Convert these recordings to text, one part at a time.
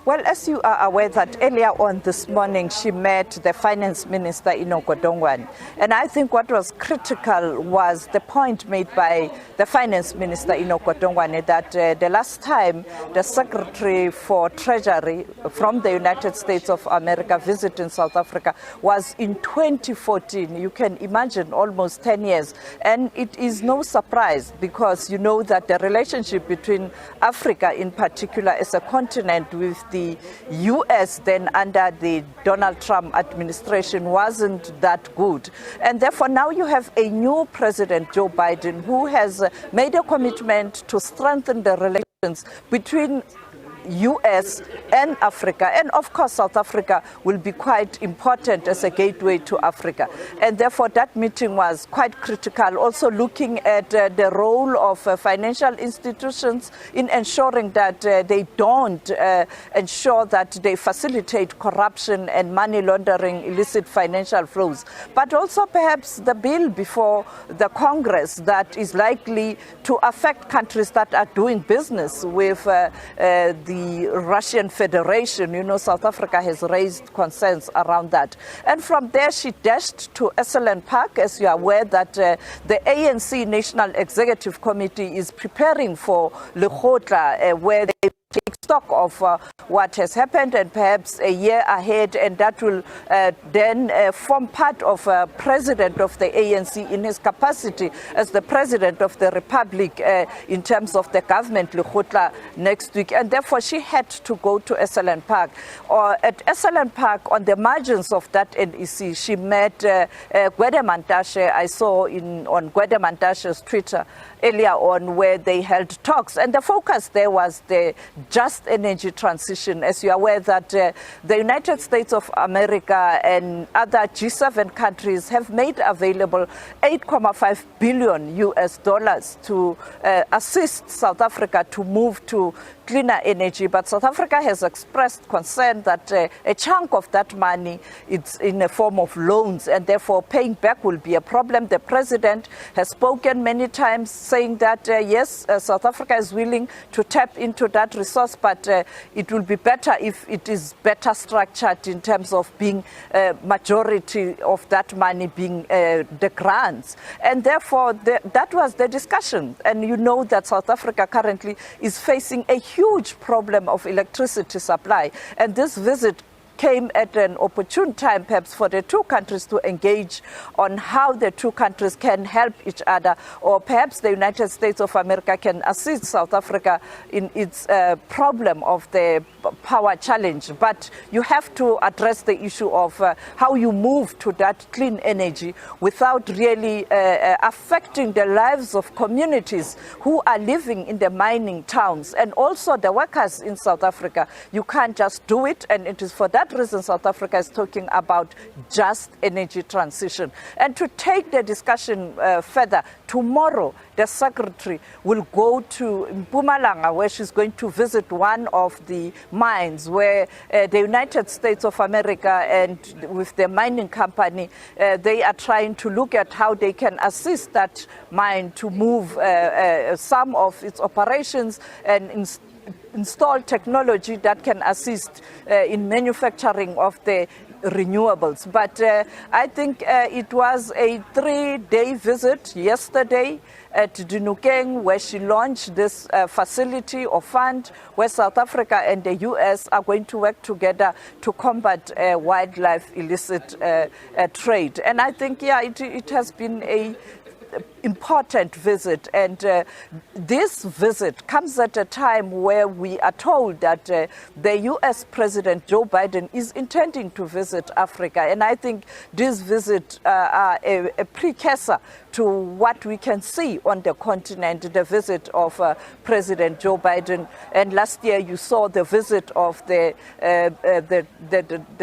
Well, as you are aware that earlier on this morning, she met the Finance Minister Enoch Godongwana. And I think what was critical was the point made by the Finance Minister Enoch Godongwana that the last time the Secretary for Treasury from the United States of America visited South Africa was in 2014. You can imagine, almost 10 years. And it is no surprise because you know that the relationship between Africa in particular as a continent with the US then under the Donald Trump administration wasn't that good. And therefore now you have a new President, Joe Biden, who has made a commitment to strengthen the relations between US and Africa, and of course South Africa will be quite important as a gateway to Africa, and therefore that meeting was quite critical, also looking at the role of financial institutions in ensuring that they don't ensure that they facilitate corruption and money laundering, illicit financial flows, but also perhaps the bill before the Congress that is likely to affect countries that are doing business with the Russian Federation. You know, South Africa has raised concerns around that. And from there, she dashed to Esalen Park, as you are aware that the ANC National Executive Committee is preparing for Lekgotla, where they take stock of what has happened and perhaps a year ahead, and that will then form part of President of the ANC in his capacity as the President of the Republic in terms of the government Lekgotla next week. And therefore she had to go to Esalen Park. At Esalen Park, on the margins of that NEC, she met Gwede Mantashe. I saw on Gwede Mantashe's Twitter earlier on, where they held talks, and the focus there was the just energy transition. As you are aware that the United States of America and other G7 countries have made available $8.5 billion to assist South Africa to move to cleaner energy, but South Africa has expressed concern that a chunk of that money is in a form of loans, and therefore paying back will be a problem. The President has spoken many times saying that yes, South Africa is willing to tap into that resource, but it will be better if it is better structured in terms of being majority of that money being the grants. And therefore that was the discussion. And you know that South Africa currently is facing a huge problem of electricity supply, and this visit came at an opportune time perhaps for the two countries to engage on how the two countries can help each other, or perhaps the United States of America can assist South Africa in its problem of the power challenge. But you have to address the issue of how you move to that clean energy without really affecting the lives of communities who are living in the mining towns and also the workers in South Africa. You can't just do it, and it is for that reason South Africa is talking about just energy transition. And to take the discussion further, tomorrow the Secretary will go to Mpumalanga, where she's going to visit one of the mines where the United States of America and with the mining company, they are trying to look at how they can assist that mine to move some of its operations and install technology that can assist in manufacturing of the renewables. But I think it was a 3-day visit yesterday at Dinukeng, where she launched this facility or fund where South Africa and the US are going to work together to combat wildlife illicit trade. And I think, yeah, it has been a important visit, and this visit comes at a time where we are told that the US President Joe Biden is intending to visit Africa, and I think this visit are a precursor to what we can see on the continent, the visit of President Joe Biden. And last year you saw the visit of the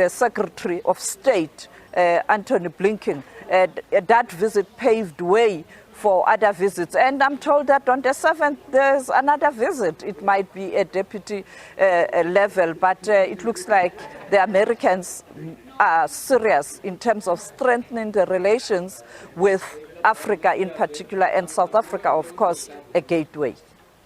Secretary of State Antony Blinken. That visit paved way for other visits, and I'm told that on the 7th there's another visit. It might be at deputy level, but it looks like the Americans are serious in terms of strengthening the relations with Africa in particular, and South Africa, of course, a gateway.